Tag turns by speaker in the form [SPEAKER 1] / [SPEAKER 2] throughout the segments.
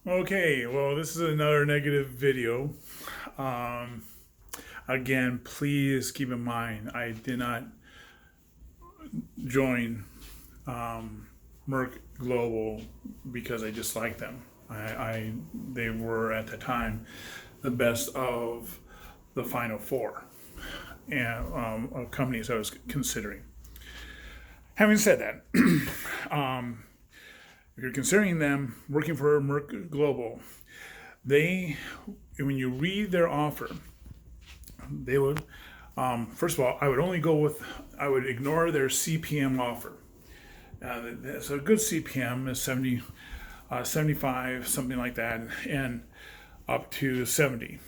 [SPEAKER 1] Okay, well, this is another negative video. Um, Again, please keep in mind, I did not join Merck Global because I disliked them. They were at the time the best of the final four and of companies I was considering. Having said that, if you're considering them working for Merck Global, they when you read their offer, they would first of all, I would ignore their CPM offer. So a good CPM is 75, something like that, and up to 70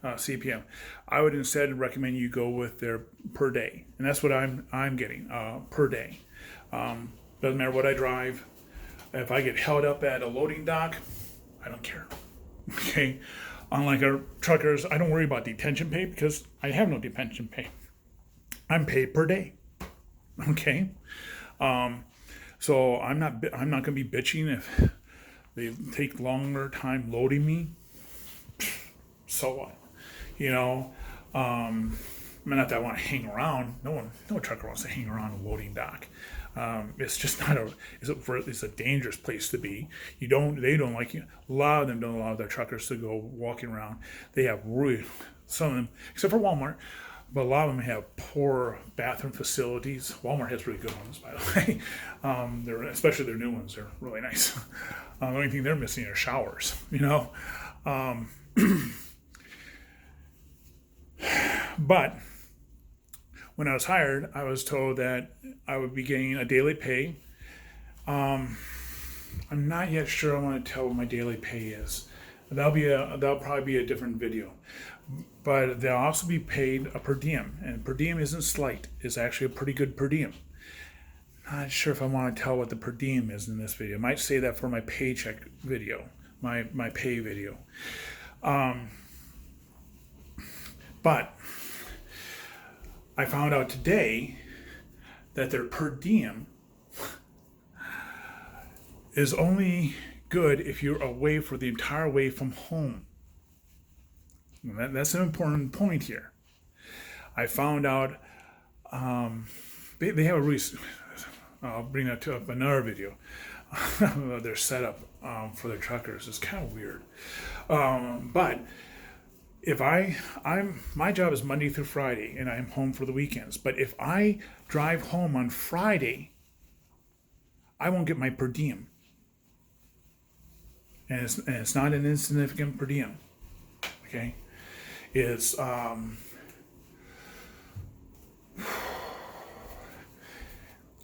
[SPEAKER 1] CPM. I would instead recommend you go with their per day, and that's what I'm getting per day. Doesn't matter what I drive. If I get held up at a loading dock, I don't care. Okay. Unlike our truckers, I don't worry about detention pay because I have no detention pay. I'm paid per day. Okay. So I'm not going to be bitching if they take longer time loading me. So what? You know, not that I want to hang around. No trucker wants to hang around a loading dock. It's just not it's a dangerous place to be. They don't like you. A lot of them don't allow their truckers to go walking around. They have really, some of them, except for Walmart, but a lot of them have poor bathroom facilities. Walmart has really good ones, by the way. Especially their new ones, they're really nice. The only thing they're missing are showers, But when I was hired, I was told that I would be getting a daily pay. I'm not yet sure I want to tell what my daily pay is. That'll probably be a different video. But they'll also be paid a per diem, and per diem isn't slight. It's actually a pretty good per diem. Not sure if I want to tell what the per diem is in this video. I might say that for my paycheck video, my pay video. But I found out today that their per diem is only good if you're away for the entire way from home. That's an important point here. I found out they have a really. I'll bring that to up another video. Their setup for their truckers is kind of weird, but if my job is Monday through Friday and I'm home for the weekends. But if I drive home on Friday, I won't get my per diem. And it's not an insignificant per diem. Okay? It's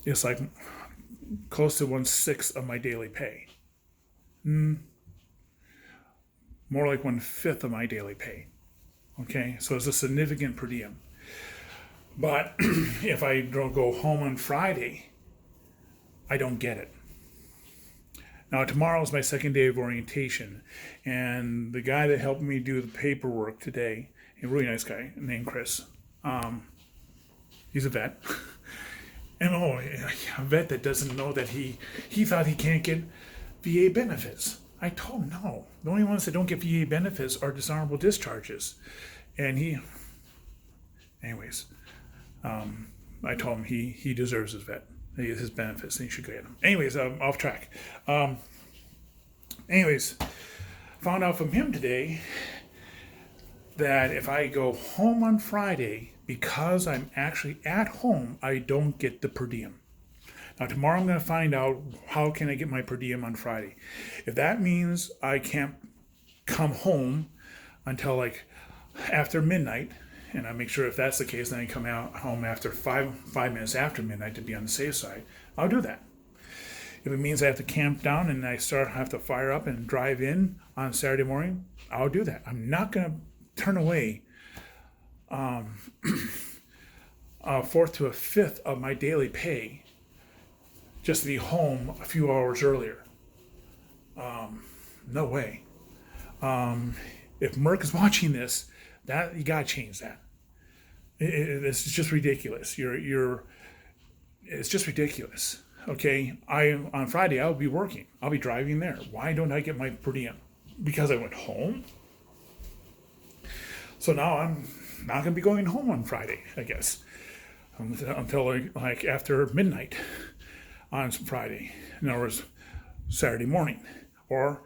[SPEAKER 1] it's like close to 1/6 of my daily pay. More like 1/5 of my daily pay. Okay, so it's a significant per diem. But if I don't go home on Friday, I don't get it. Now, tomorrow is my second day of orientation, and the guy that helped me do the paperwork today, a really nice guy named Chris, he's a vet. And a vet that doesn't know that he thought he can't get VA benefits. I told him no. The only ones that don't get VA benefits are dishonorable discharges. And anyways, I told him he deserves his benefits, and he should get them. Anyways, off track. Anyways, found out from him today that if I go home on Friday, because I'm actually at home, I don't get the per diem. Now tomorrow I'm going to find out how can I get my per diem on Friday. If that means I can't come home until like after midnight, and I make sure if that's the case, then I come out home after five minutes after midnight to be on the safe side, I'll do that. If it means I have to camp down and I have to fire up and drive in on Saturday morning, I'll do that. I'm not going to turn away a fourth to a fifth of my daily pay just to be home a few hours earlier. No way. If Merck is watching this, that you gotta change that. It's just ridiculous. It's just ridiculous. Okay, on Friday I'll be working. I'll be driving there. Why don't I get my per diem? because I went home. So now I'm not going to be going home on Friday, I guess, until like after midnight on Friday. In other words, Saturday morning, or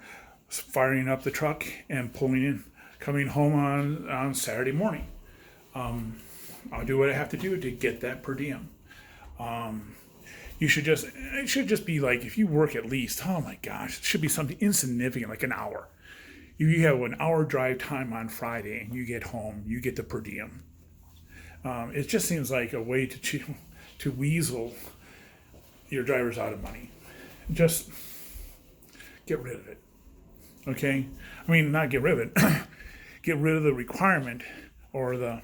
[SPEAKER 1] firing up the truck and pulling in, coming home on Saturday morning. I'll do what I have to do to get that per diem. It should just be like, if you work at least, oh my gosh, it should be something insignificant, like an hour. If you have an hour drive time on Friday and you get home, you get the per diem. It just seems like a way to weasel your drivers out of money. Just get rid of it. Okay? I mean, not get rid of it. Get rid of the requirement or the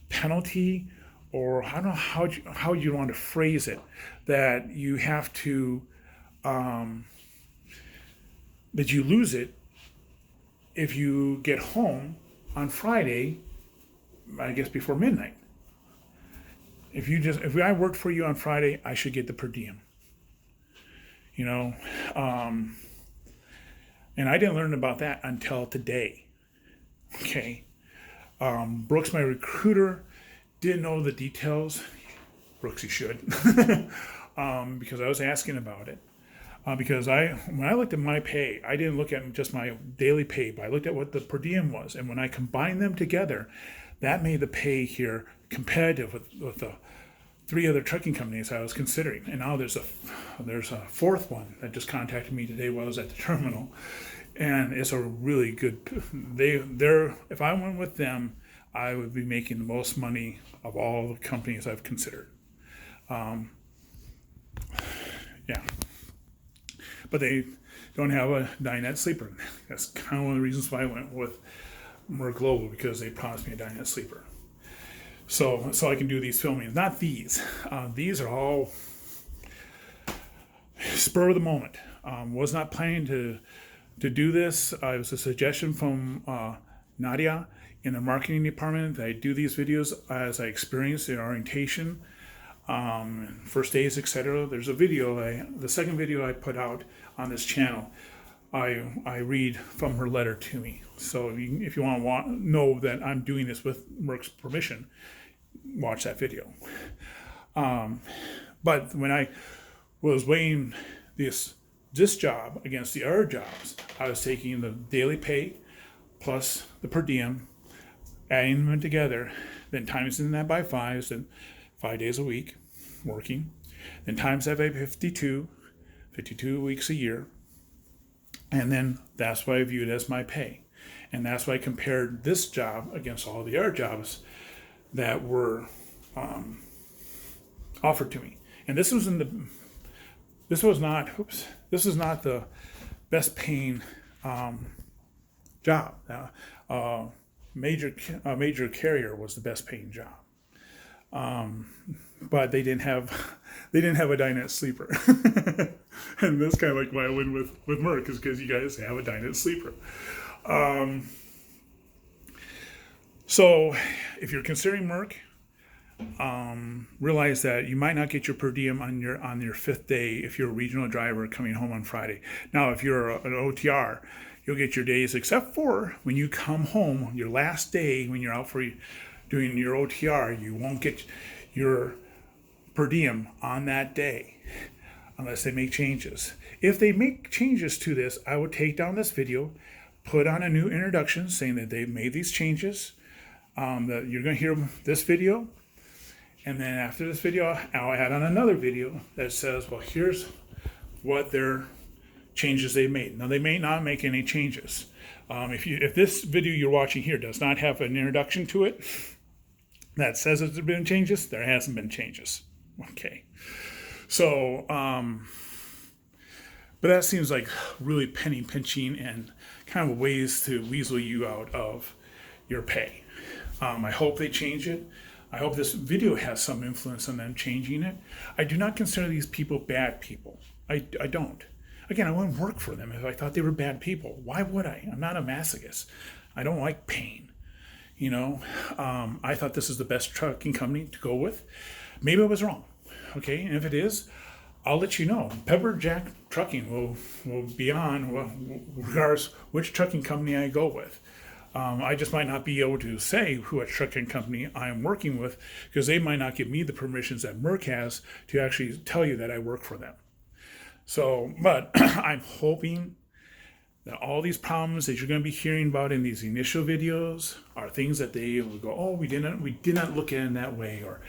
[SPEAKER 1] penalty, or I don't know how you want to phrase it, that you have to, that you lose it if you get home on Friday, I guess before midnight. If I worked for you on Friday, I should get the per diem. You know, and I didn't learn about that until today. Okay. Brooks, my recruiter, didn't know the details. Brooks, you should. Because I was asking about it. Because when I looked at my pay, I didn't look at just my daily pay, but I looked at what the per diem was. And when I combined them together, that made the pay here competitive with the 3 other trucking companies I was considering. And now there's a 4th one that just contacted me today while I was at the terminal. And it's a really good, if I went with them, I would be making the most money of all the companies I've considered. Yeah. But they don't have a dinette sleeper. That's kind of one of the reasons why I went with Merx Global, because they promised me a dinette sleeper. So I can do these filmings. Not these. These are all spur of the moment. Was not planning to do this. It was a suggestion from Nadia in the marketing department that I do these videos as I experience in orientation, first days, etc. There's a video, the second video I put out on this channel, I read from her letter to me. So if you want to know that I'm doing this with Merck's permission, watch that video. But when I was weighing this job against the other jobs, I was taking the daily pay plus the per diem, adding them together, then times that by 5, so 5 days a week working, then times that by 52 weeks a year, and then that's what I viewed as my pay. And that's why I compared this job against all the other jobs that were offered to me. And this is not the best paying job. Major carrier was the best paying job, but they didn't have a dinette sleeper. And that's kind of like why I went with Merck, is because you guys have a dinette sleeper. So if you're considering Merck, realize that you might not get your per diem on your 5th day if you're a regional driver coming home on Friday. Now, if you're an OTR, you'll get your days, except for when you come home, your last day when you're out for doing your OTR, you won't get your per diem on that day unless they make changes. If they make changes to this, I would take down this video, put on a new introduction saying that they've made these changes, that you're going to hear this video. And then after this video, I'll add on another video that says, well, here's what their changes they made. Now, they may not make any changes. If this video you're watching here does not have an introduction to it that says there's been changes, there hasn't been changes. Okay. So, but that seems like really penny pinching and kind of ways to weasel you out of your pay. I hope they change it. I hope this video has some influence on them changing it. I do not consider these people bad people. I don't. Again, I wouldn't work for them if I thought they were bad people. Why would I? I'm not a masochist. I don't like pain. I thought this is the best trucking company to go with. Maybe I was wrong. Okay, and if it is, I'll let you know. Pepper Jack Trucking will be on, well, regardless which trucking company I go with. I just might not be able to say which trucking company I am working with because they might not give me the permissions that Merck has to actually tell you that I work for them. So, but I'm hoping that all these problems that you're going to be hearing about in these initial videos are things that they will go, oh, we did not look at it in that way, or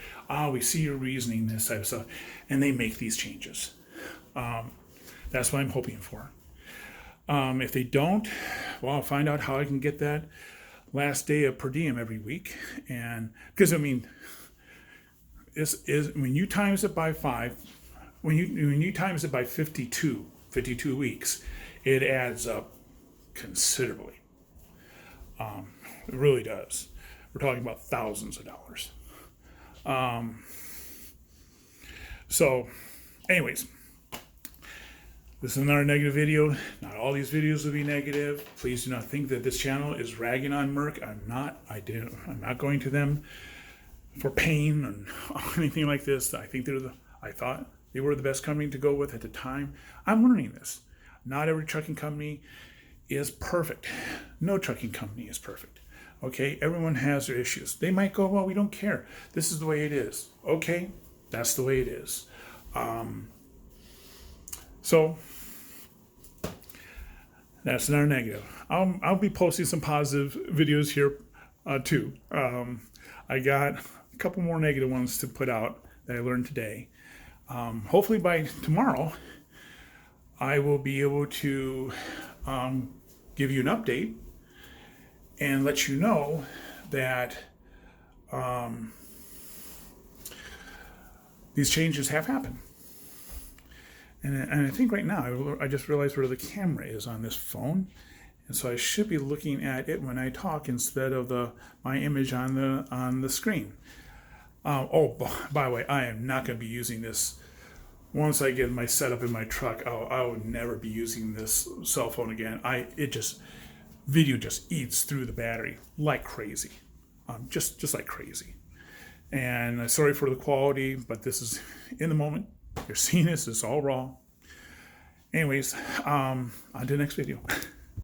[SPEAKER 1] we see your reasoning, this type of stuff, and they make these changes. That's what I'm hoping for. If they don't, well, I'll find out how I can get that last day of per diem every week, and because I mean, is when you times it by 5, when you times it by 52 weeks, it adds up considerably. It really does. We're talking about thousands of dollars. So, anyways, this is another negative video. Not all these videos will be negative. Please do not think that this channel is ragging on Merck. I'm not. I'm not going to them for pain and anything like this. I thought they were the best company to go with at the time. I'm learning this. Not every trucking company is perfect. No trucking company is perfect. Okay, everyone has their issues. They might go, well, we don't care. This is the way it is. Okay, that's the way it is. So that's another negative. I'll be posting some positive videos here too. I got a couple more negative ones to put out that I learned today. Hopefully by tomorrow, I will be able to give you an update and let you know that these changes have happened. And I think right now, I just realized where the camera is on this phone. And so I should be looking at it when I talk instead of my image on the screen. By the way, I am not going to be using this. Once I get my setup in my truck, I would never be using this cell phone again. Video just eats through the battery like crazy, just like crazy. And sorry for the quality, but this is in the moment. You're seeing this. It's all raw. Anyways, on to the next video.